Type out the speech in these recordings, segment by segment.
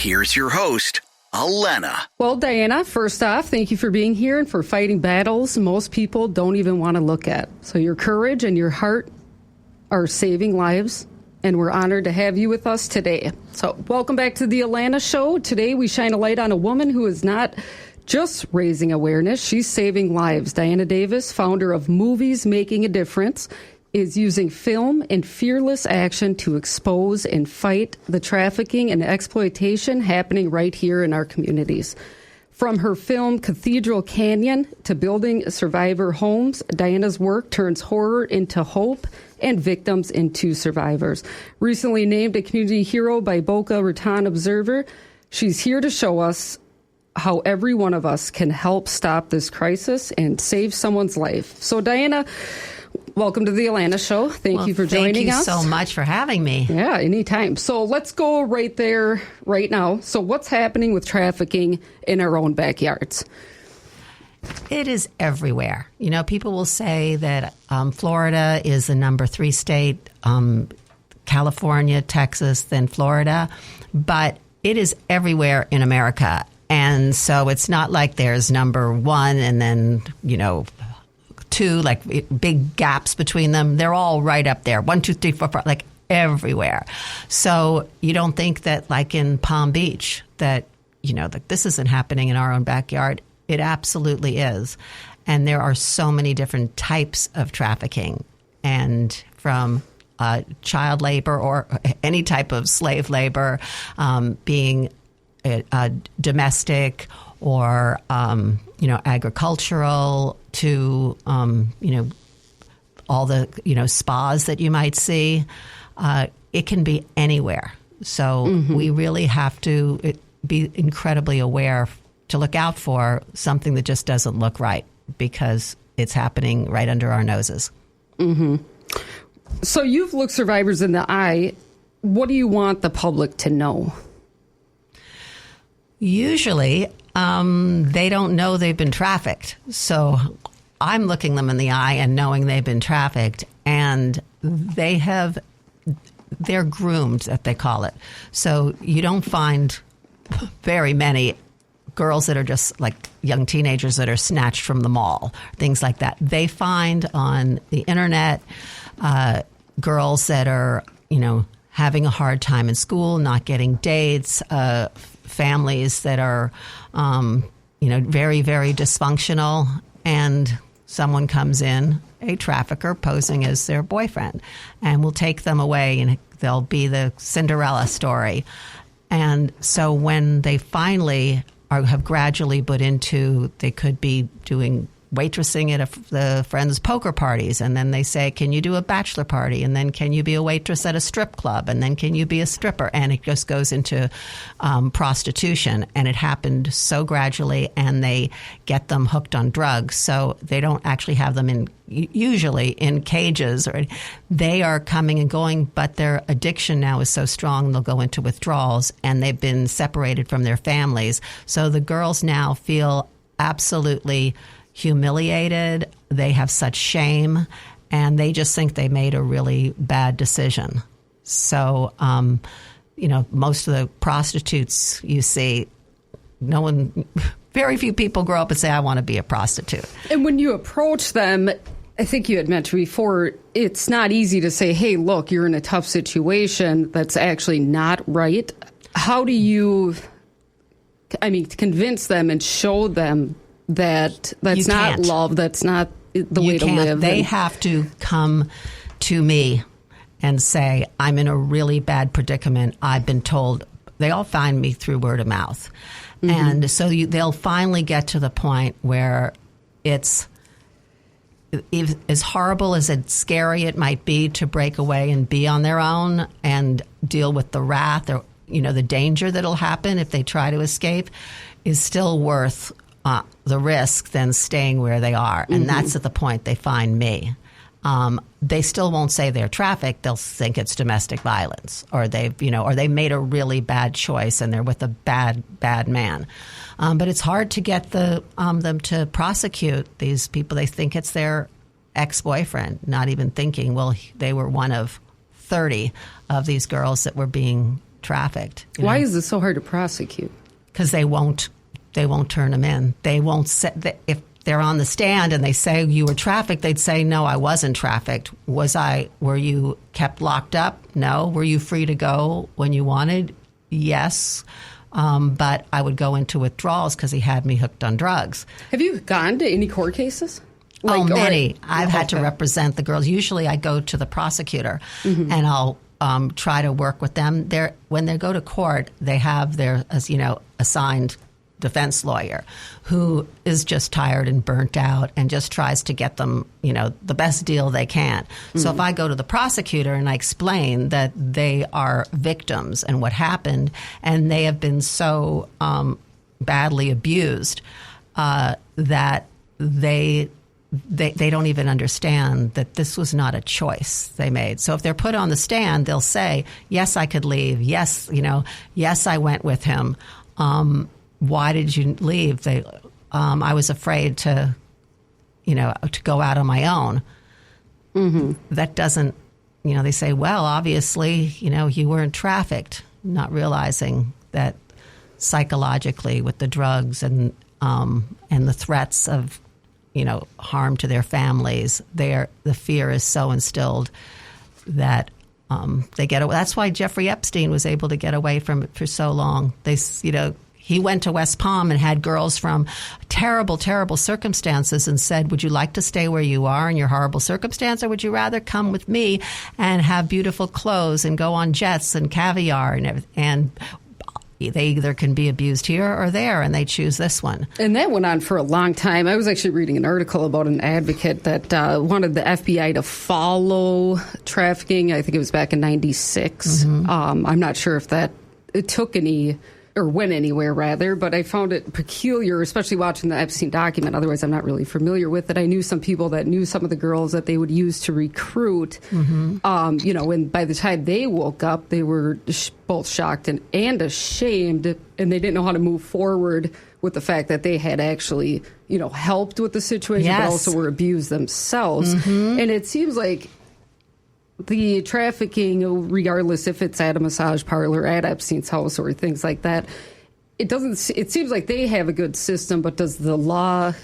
Here's your host, Alana. Well, Diana, first off, thank you for being here and for fighting battles most people don't even want to look at. So your courage and your heart are saving lives, and we're honored to have you with us today. So welcome back to the Alana Show. Today we shine a light on a woman who is not just raising awareness, she's saving lives. Diana Davis, founder of Movies Making a Difference, is using film and fearless action to expose and fight the trafficking and exploitation happening right here in our communities. From her film Cathedral Canyon to building survivor homes, Diana's work turns horror into hope and victims into survivors. Recently named a community hero by Boca Raton Observer, she's here to show us how every one of us can help stop this crisis and save someone's life. So, Diana, welcome to the Alana Show. Thank you for joining us. Thank you so much for having me. Yeah, anytime. So let's go right there, right now. So what's happening with trafficking in our own backyards? It is everywhere. You know, people will say that Florida is the number 3 state, California, Texas, then Florida. But it is everywhere in America. And so it's not like there's number 1 and then, 2, like big gaps between them. They're all right up there. 1, 2, 3, 4, 5, like everywhere. So you don't think that like in Palm Beach that, that this isn't happening in our own backyard. It absolutely is. And there are so many different types of trafficking, and from child labor or any type of slave labor, being domestic or, agricultural, to, all the, spas that you might see. It can be anywhere. So we really have to be incredibly aware to look out for something that just doesn't look right, because it's happening right under our noses. Mm-hmm. So you've looked survivors in the eye. What do you want the public to know? Usually, they don't know they've been trafficked. So I'm looking them in the eye and knowing they've been trafficked, and they're groomed, that they call it. So you don't find very many girls that are just like young teenagers that are snatched from the mall, things like that. They find on the internet girls that are, having a hard time in school, not getting dates, families that are, very, very dysfunctional, and someone comes in, a trafficker posing as their boyfriend, and will take them away, and they'll be the Cinderella story. And so when they finally have gradually put into, they could be doing waitressing at the friends' poker parties, and then they say, can you do a bachelor party? And then can you be a waitress at a strip club? And then can you be a stripper? And it just goes into prostitution. And it happened so gradually, and they get them hooked on drugs. So they don't actually have them usually in cages, or they are coming and going, but their addiction now is so strong they'll go into withdrawals, and they've been separated from their families. So the girls now feel absolutely humiliated. They have such shame, and they just think they made a really bad decision. So, most of the prostitutes you see, very few people grow up and say, I want to be a prostitute. And when you approach them, I think you had mentioned before, it's not easy to say, hey, look, you're in a tough situation. That's actually not right. How do you, convince them and show them that's not love, that's not the way to live? They have to come to me and say, I'm in a really bad predicament. I've been told. They all find me through word of mouth. Mm-hmm. And so they'll finally get to the point where it's, as horrible as it's scary it might be to break away and be on their own and deal with the wrath or, the danger that'll happen if they try to escape, is still worth the risk than staying where they are. And that's at the point they find me. They still won't say they're trafficked. They'll think it's domestic violence, or they made a really bad choice and they're with a bad man. But it's hard to get them to prosecute these people. They think it's their ex-boyfriend, not even thinking, well, they were one of 30 of these girls that were being trafficked. Why is it so hard to prosecute? Because they won't turn them in. They won't say, if they're on the stand and they say you were trafficked, they'd say, no, I wasn't trafficked. Were you kept locked up? No. Were you free to go when you wanted? Yes. But I would go into withdrawals because he had me hooked on drugs. Have you gone to any court cases? Many. I've had to represent the girls. Usually I go to the prosecutor and I'll try to work with them. When they go to court, they have their, assigned defense lawyer who is just tired and burnt out and just tries to get them, the best deal they can. So if I go to the prosecutor and I explain that they are victims and what happened, and they have been so badly abused that they don't even understand that this was not a choice they made. So if they're put on the stand, they'll say, yes, I could leave. Yes, yes, I went with him. Why did you leave? I was afraid to go out on my own. That doesn't, they say, well, obviously, you weren't trafficked, not realizing that psychologically with the drugs and the threats of, harm to their families, the fear is so instilled that they get away. That's why Jeffrey Epstein was able to get away from it for so long. He went to West Palm and had girls from terrible, terrible circumstances and said, would you like to stay where you are in your horrible circumstance, or would you rather come with me and have beautiful clothes and go on jets and caviar and everything? And they either can be abused here or there, and they choose this one. And that went on for a long time. I was actually reading an article about an advocate that wanted the FBI to follow trafficking. I think it was back in 96. I'm not sure if it took any or went anywhere, rather, but I found it peculiar, especially watching the Epstein document. Otherwise, I'm not really familiar with it. I knew some people that knew some of the girls that they would use to recruit. And by the time they woke up, they were both shocked and ashamed, and they didn't know how to move forward with the fact that they had actually, helped with the situation, but also were abused themselves. And it seems like the trafficking, regardless if it's at a massage parlor, at Epstein's house, or things like that, it seems like they have a good system, but does the law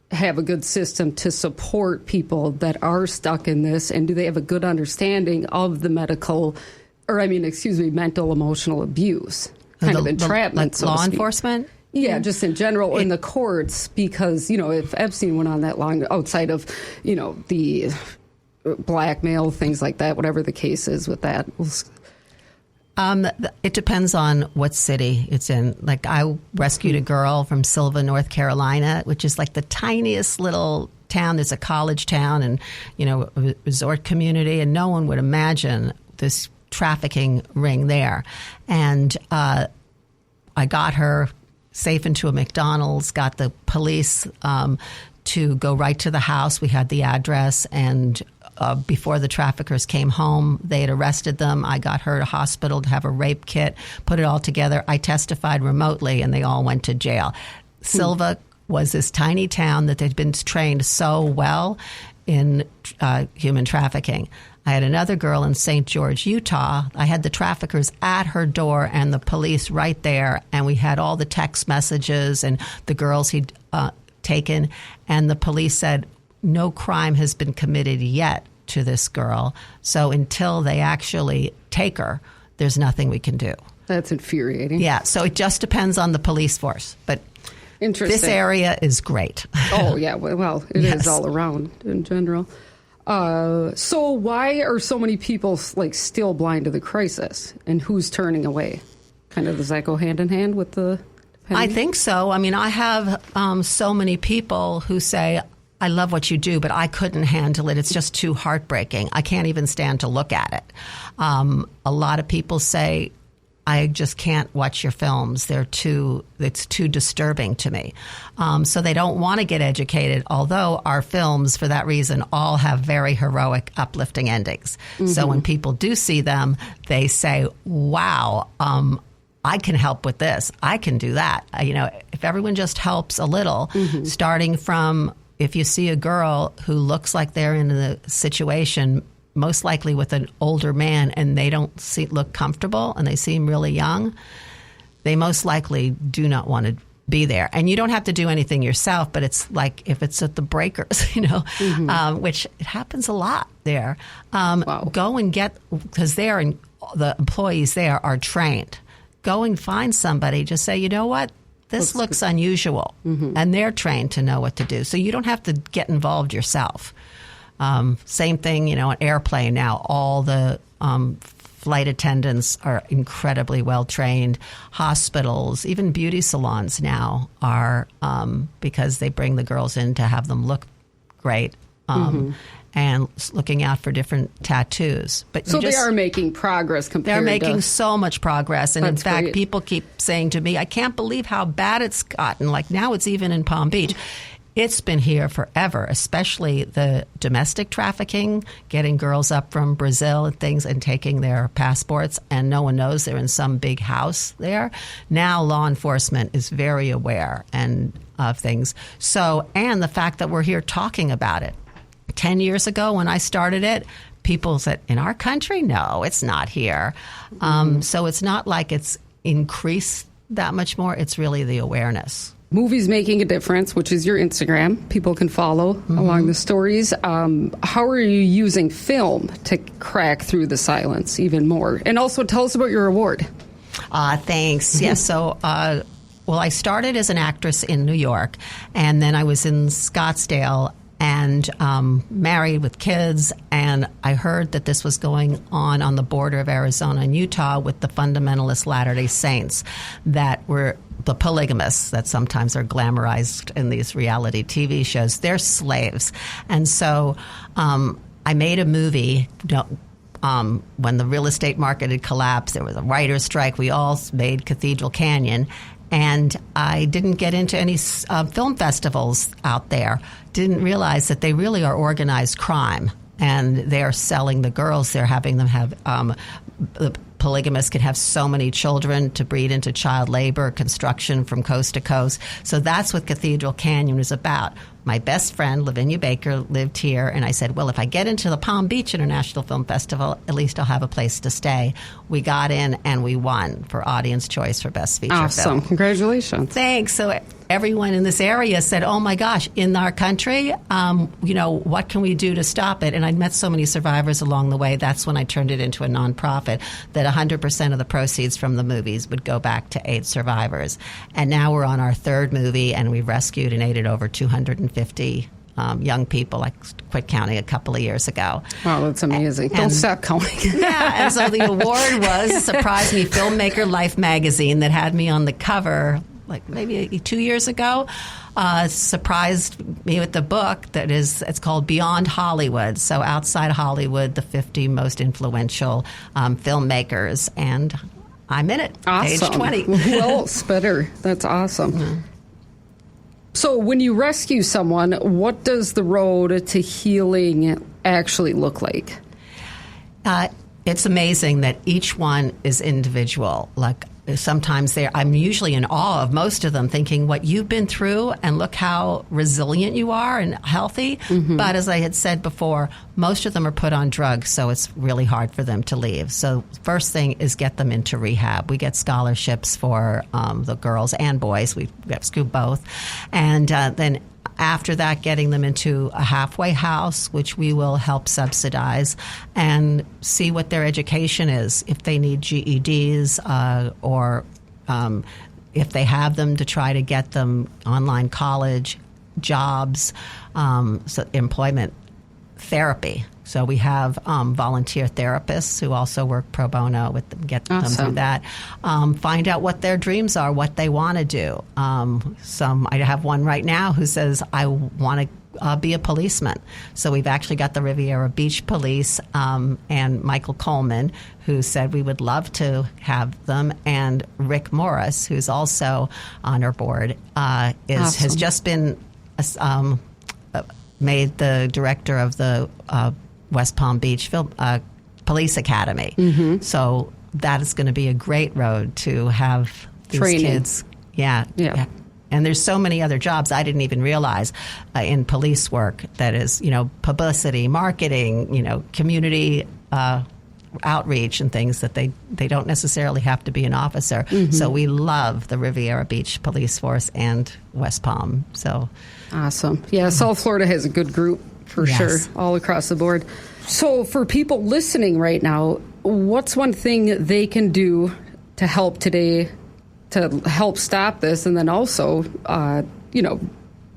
have a good system to support people that are stuck in this? And do they have a good understanding of the mental, emotional abuse, kind of entrapment, like law enforcement? Yeah, just in general in the courts, because, if Epstein went on that long, outside of, the blackmail, things like that, whatever the case is with that. It depends on what city it's in. Like, I rescued a girl from Silva, North Carolina, which is like the tiniest little town. There's a college town and, a resort community, and no one would imagine this trafficking ring there. And I got her safe into a McDonald's, got the police to go right to the house. We had the address, and before the traffickers came home, they had arrested them. I got her to hospital to have a rape kit, put it all together. I testified remotely, and they all went to jail. Silva was this tiny town that they'd been trained so well in human trafficking. I had another girl in St. George, Utah. I had the traffickers at her door and the police right there, and we had all the text messages and the girls he'd taken, and the police said, no crime has been committed yet to this girl. So until they actually take her, there's nothing we can do. That's infuriating. Yeah. So it just depends on the police force. But Interesting. This area is great. Oh, yeah. Well, it is all around in general. So why are so many people still blind to the crisis, and who's turning away? Kind of, does that go hand in hand with the pandemic? I think so. I mean, I have so many people who say, I love what you do, but I couldn't handle it. It's just too heartbreaking. I can't even stand to look at it. A lot of people say, I just can't watch your films. It's too disturbing to me. So they don't want to get educated, although our films, for that reason, all have very heroic, uplifting endings. So when people do see them, they say, wow, I can help with this. I can do that. If everyone just helps a little, starting from, if you see a girl who looks like they're in a situation, most likely with an older man and they don't look comfortable and they seem really young, they most likely do not want to be there. And you don't have to do anything yourself, but it's like if it's at the breakers, which it happens a lot there. Go and get, because the employees there are trained. Go and find somebody, just say, you know what? This looks unusual. And they're trained to know what to do. So you don't have to get involved yourself. Same thing, an airplane now. All the flight attendants are incredibly well trained. Hospitals, even beauty salons now are, because they bring the girls in to have them look great. And looking out for different tattoos. But so they are making progress compared to... They're making so much progress. And in fact, great. People keep saying to me, I can't believe how bad it's gotten. Like now it's even in Palm Beach. It's been here forever, especially the domestic trafficking, getting girls up from Brazil and things and taking their passports, and no one knows they're in some big house there. Now law enforcement is very aware of things. So, and the fact that we're here talking about it. 10 years ago when I started it, people said, in our country? No, it's not here. So it's not like it's increased that much more. It's really the awareness. Movies Making a Difference, which is your Instagram. People can follow along the stories. How are you using film to crack through the silence even more? And also tell us about your award. Thanks. Yes. So, I started as an actress in New York, and then I was in Scottsdale and married with kids, and I heard that this was going on the border of Arizona and Utah with the fundamentalist Latter-day Saints that were the polygamists that sometimes are glamorized in these reality TV shows. They're slaves. And so I made a movie when the real estate market had collapsed. There was a writer's strike. We all made Cathedral Canyon. And I didn't get into any film festivals out there. Didn't realize that they really are organized crime. And they're selling the girls. They're having them have the polygamists can have so many children to breed into child labor, construction from coast to coast. So that's what Cathedral Canyon is about. My best friend, Lavinia Baker, lived here, and I said, well, if I get into the Palm Beach International Film Festival, at least I'll have a place to stay. We got in, and we won for Audience Choice for Best Feature Film. Awesome. Congratulations. Thanks. So everyone in this area said, oh, my gosh, in our country, what can we do to stop it? And I met so many survivors along the way. That's when I turned it into a nonprofit, that 100% of the proceeds from the movies would go back to AIDS survivors. And now we're on our third movie, and we've rescued and aided over 250 young people. I quit counting a couple of years ago. Wow, that's amazing. Don't stop counting. Yeah, and so the award was Surprise Me Filmmaker Life magazine that had me on the cover like maybe 2 years ago. Surprised me with the book it's called Beyond Hollywood. So outside Hollywood, the 50 most influential filmmakers, and I'm in it. Awesome. Page 20. Well, Spitter, that's awesome. Mm-hmm. So when you rescue someone, what does the road to healing actually look like? It's amazing that each one is individual. Like sometimes I'm usually in awe of most of them, thinking what you've been through and look how resilient you are and healthy. Mm-hmm. But as I had said before, most of them are put on drugs, so it's really hard for them to leave. So first thing is get them into rehab. We get scholarships for the girls and boys. We rescue both. And then after that, getting them into a halfway house, which we will help subsidize, and see what their education is, if they need GEDs or if they have them, to try to get them online college, jobs, so employment, therapy. So we have volunteer therapists who also work pro bono with them, get them through that. Find out what their dreams are, what they want to do. I have one right now who says, I want to be a policeman. So we've actually got the Riviera Beach Police and Michael Coleman, who said we would love to have them, and Rick Morris, who's also on our board, has just been made the director of the West Palm Beach Police Academy. Mm-hmm. So that is going to be a great road to have these training. Kids. Yeah. And there's so many other jobs I didn't even realize in police work that is, publicity, marketing, community outreach and things that they don't necessarily have to be an officer. Mm-hmm. So we love the Riviera Beach Police Force and West Palm. So awesome. Yeah, South Florida has a good group for sure, all across the board. So for people listening right now, what's one thing they can do to help today to help stop this? And then also,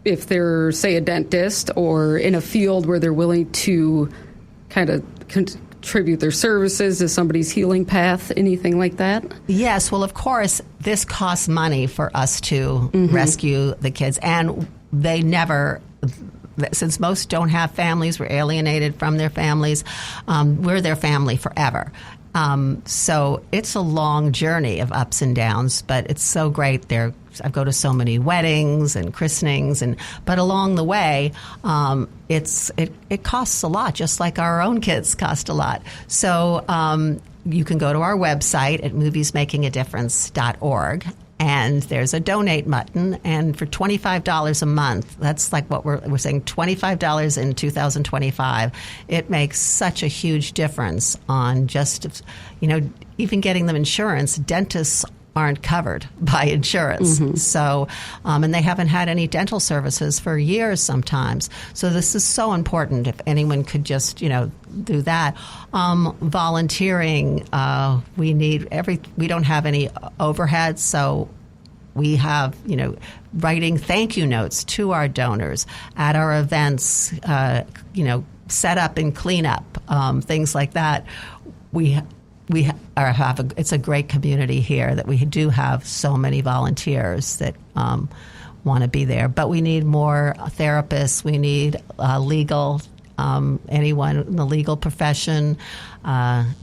if they're, say, a dentist or in a field where they're willing to kind of contribute their services to somebody's healing path, anything like that? Yes. Well, of course, this costs money for us to rescue the kids. And they never, since most don't have families, we're alienated from their families, we're their family forever. So it's a long journey of ups and downs, but it's so great. I go to so many weddings and christenings, but along the way, it costs a lot, just like our own kids cost a lot. So you can go to our website at moviesmakingadifference.org. And there's a donate button, and for $25 a month, that's like what we're saying, $25 in 2025. It makes such a huge difference on just, even getting them insurance. Dentists aren't covered by insurance. Mm-hmm. So, and they haven't had any dental services for years sometimes. So this is so important. If anyone could just, do that. Volunteering, we don't have any overhead, so we have, writing thank you notes to our donors at our events, set up and clean up, things like that. It's a great community here that we do have so many volunteers that want to be there. But we need more therapists. We need legal, anyone in the legal profession,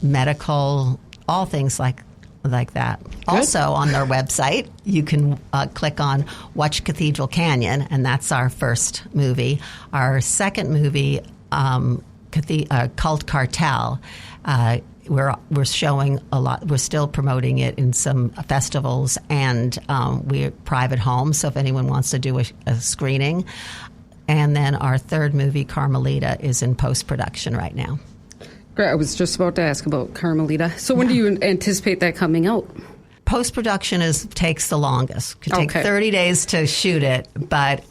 medical, all things like that. Good. Also on their website, you can click on Watch Cathedral Canyon, and that's our first movie. Our second movie, Cult Cartel, we're showing a lot. We're still promoting it in some festivals, and we're private homes, so if anyone wants to do a screening. And then our third movie, Carmelita, is in post-production right now. Great. I was just about to ask about Carmelita. So when do you anticipate that coming out? Post-production takes the longest. It could take 30 days to shoot it, but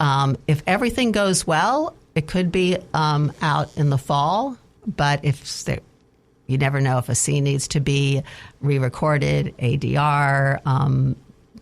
if everything goes well, it could be out in the fall. But you never know if a scene needs to be re-recorded, ADR,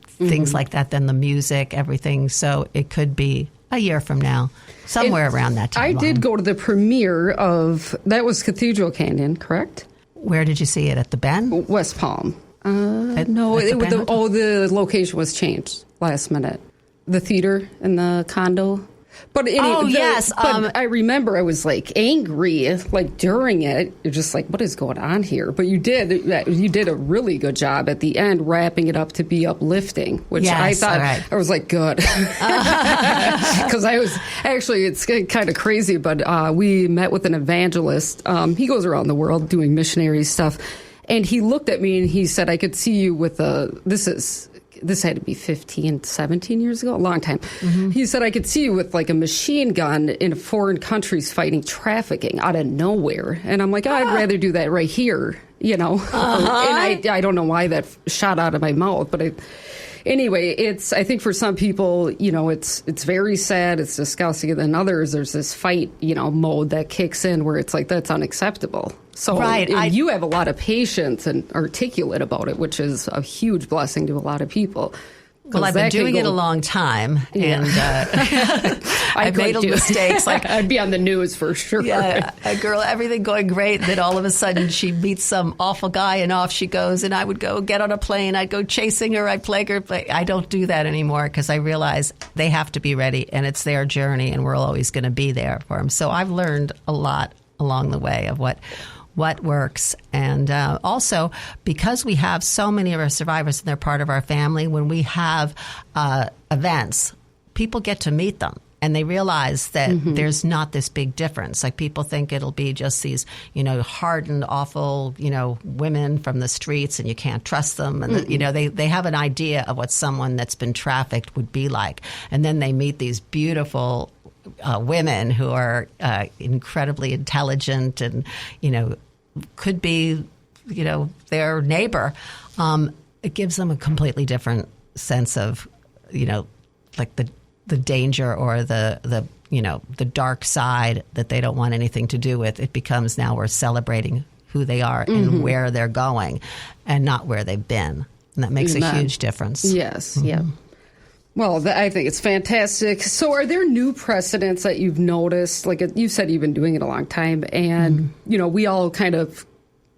things like that, then the music, everything. So it could be a year from now, somewhere around that time. I did go to the premiere of, that was Cathedral Canyon, correct? Where did you see it? At the Bend? West Palm. The location was changed last minute. The theater and the condo. But yes. But I remember I was angry during it. You're just like, what is going on here? But you did a really good job at the end wrapping it up to be uplifting, which I thought I was good. Because I was actually, it's kind of crazy, but we met with an evangelist. He goes around the world doing missionary stuff. And he looked at me and he said, I could see you with this had to be 15, 17 years ago, a long time. Mm-hmm. He said, I could see you with a machine gun in foreign countries fighting trafficking out of nowhere. And I'm like, I'd rather do that right here, And I don't know why that shot out of my mouth, but anyway, I think for some people, it's very sad, it's disgusting. And then others, there's this fight, mode that kicks in where it's that's unacceptable. So you have a lot of patience and articulate about it, which is a huge blessing to a lot a people. Well, I've been doing it a long time, and I've made mistakes. I'd be on the news for sure. Yeah, a girl, everything going great, and then all of a sudden she meets some awful guy, and off she goes. And I would go get on a plane. I'd go chasing her. I'd plague her. But I don't do that anymore because I realize they have to be ready, and it's their journey, and we're always going to be there for them. So I've learned a lot along the way of what works. And also, because we have so many of our survivors and they're part of our family, when we have events, people get to meet them. And they realize that there's not this big difference. Like people think it'll be just these, hardened, awful, women from the streets and you can't trust them. And, they have an idea of what someone that's been trafficked would be like. And then they meet these beautiful women who are incredibly intelligent and, could be, their neighbor. It gives them a completely different sense of, like the danger or the dark side that they don't want anything to do with. It becomes now we're celebrating who they are and where they're going and not where they've been. And that makes a huge difference. Yes, yeah. Well, I think it's fantastic. So are there new precedents that you've noticed? Like you said, you've been doing it a long time. And, we all kind of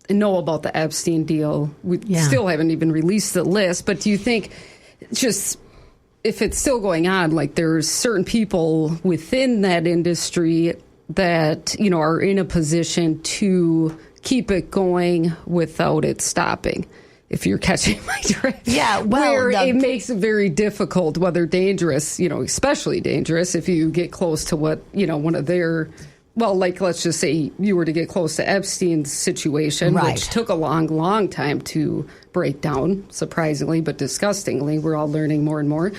know about the Epstein deal. We still haven't even released the list. But do you think just if it's still going on, like there's certain people within that industry that, are in a position to keep it going without it stopping? If you're catching my drift. Yeah, well, where it makes it very difficult, whether dangerous, especially dangerous if you get close to what, one of their, well, like let's just say you were to get close to Epstein's situation, which took a long, long time to break down, surprisingly, but disgustingly. We're all learning more and more.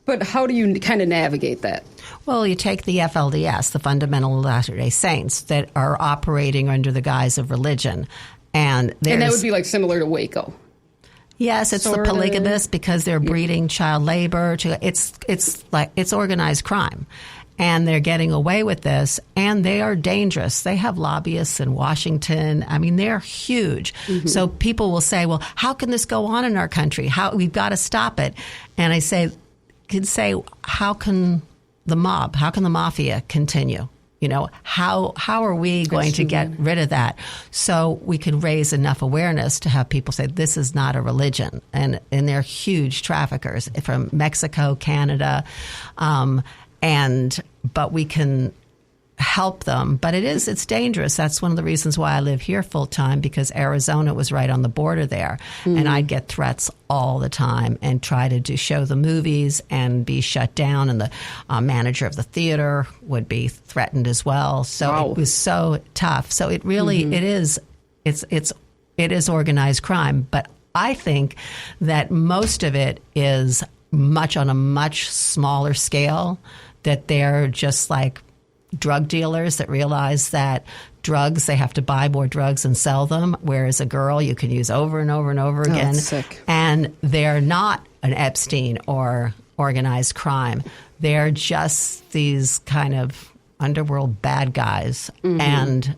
But how do you kind of navigate that? Well, you take the FLDS, the Fundamental Latter-day Saints, that are operating under the guise of religion. And that would be like similar to Waco. Yes, it's the polygamous because they're breeding child labor. It's organized crime. And they're getting away with this, and they are dangerous. They have lobbyists in Washington. I mean, they're huge. So people will say, well, how can this go on in our country? We've got to stop it. And I say, how can the mafia continue? How are we going to get rid of that? So we can raise enough awareness to have people say this is not a religion. And they're huge traffickers from Mexico, Canada. But we can help them. But it's dangerous. That's one of the reasons why I live here full time, because Arizona was right on the border there. And I'd get threats all the time and try to show the movies and be shut down. And the manager of the theater would be threatened as well. So it was so tough. So it really, it is organized crime. But I think that most of it is on a much smaller scale, that they're just like drug dealers that realize that drugs, they have to buy more drugs and sell them, whereas a girl you can use over and over and over again. That's sick. And they're not an Epstein or organized crime. They're just these kind of underworld bad guys, and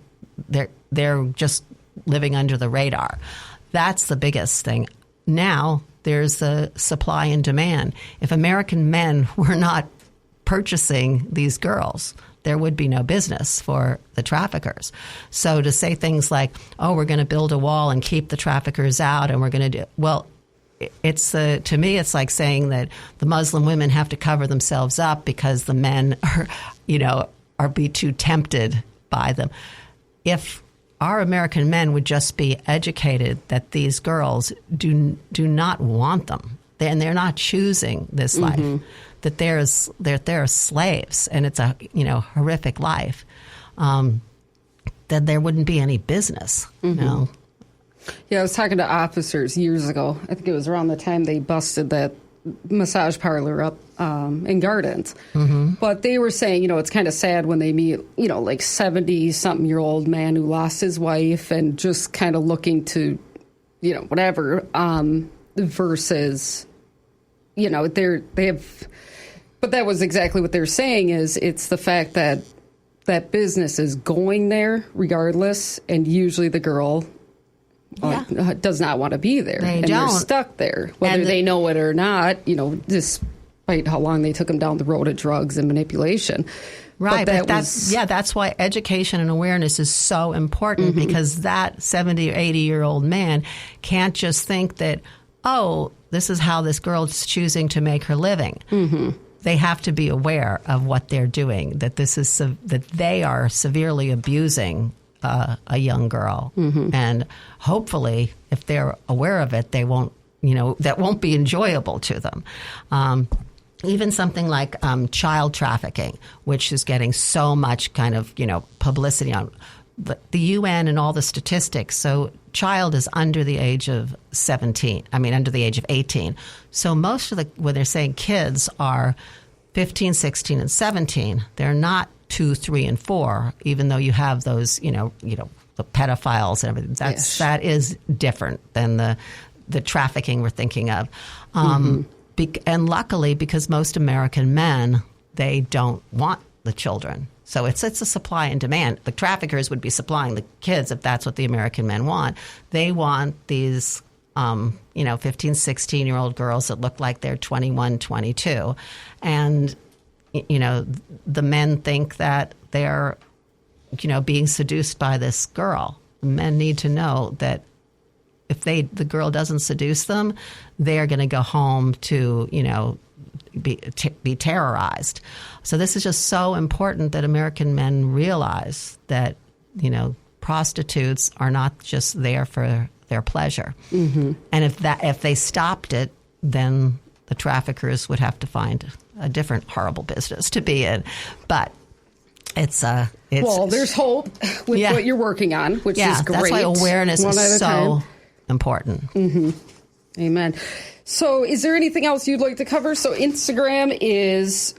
they're just living under the radar. That's the biggest thing. Now there's the supply and demand. If American men were not purchasing these girls, there would be no business for the traffickers. So to say things like, oh, we're going to build a wall and keep the traffickers out and we're going to do, well, to me, it's like saying that the Muslim women have to cover themselves up because the men are be too tempted by them. If our American men would just be educated that these girls do not want them, and they're not choosing this life, that they're slaves, and it's a horrific life, then there wouldn't be any business. Yeah, I was talking to officers years ago. I think it was around the time they busted that massage parlor up in Gardens. But they were saying, it's kind of sad when they meet, like 70-something-year-old man who lost his wife and just kind of looking to, whatever, versus, they have. But that was exactly what they're saying is it's the fact that that business is going there regardless, and usually the girl does not want to be there. They're stuck there, whether they know it or not, despite how long they took them down the road of drugs and manipulation. Right, but that's why education and awareness is so important, because that 70 or 80-year-old man can't just think that, oh, this is how this girl's choosing to make her living. They have to be aware of what they're doing, that that they are severely abusing a young girl. And hopefully, if they're aware of it, they won't, that won't be enjoyable to them. even something like child trafficking, which is getting so much kind of, publicity on the UN and all the statistics. So child is under the age of 17. I mean, under the age of 18. So most of when they're saying kids are 15, 16, and 17, they're not 2, 3, and 4, even though you have those, the pedophiles and everything. That is different than the trafficking we're thinking of. And luckily, because most American men, they don't want the children. So it's a supply and demand. The traffickers would be supplying the kids if that's what the American men want. They want these, 15, 16-year-old girls that look like they're 21, 22. And, the men think that they're, being seduced by this girl. Men need to know that if the girl doesn't seduce them, they're going to go home to, be terrorized. So this is just so important that American men realize that, prostitutes are not just there for their pleasure. Mm-hmm. And if they stopped it, then the traffickers would have to find a different horrible business to be in. But well, there's hope with what you're working on, which is great. That's why awareness is so important. Mm-hmm. Amen. So is there anything else you'd like to cover? So Instagram is...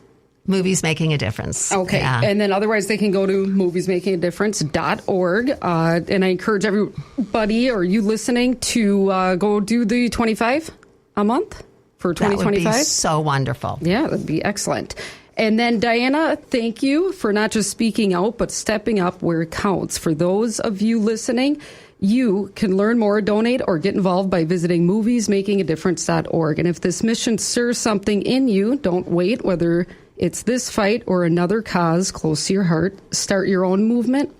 Movies Making a Difference. Okay. Yeah. And then otherwise they can go to moviesmakingadifference.org. And I encourage everybody or you listening to go do the 25 a month for 2025. That would be so wonderful. Yeah, that'd be excellent. And then, Diana, thank you for not just speaking out, but stepping up where it counts. For those of you listening, you can learn more, donate, or get involved by visiting moviesmakingadifference.org. And if this mission stirs something in you, don't wait, whether it's this fight or another cause close to your heart. Start your own movement.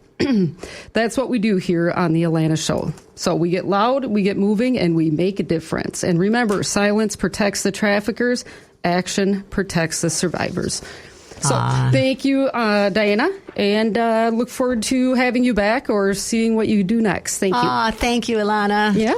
That's what we do here on the Alana Show. So we get loud, we get moving, and we make a difference. And remember, silence protects the traffickers. Action protects the survivors. So thank you, Diana, and look forward to having you back or seeing what you do next. Thank you. Thank you, Alana. Yeah.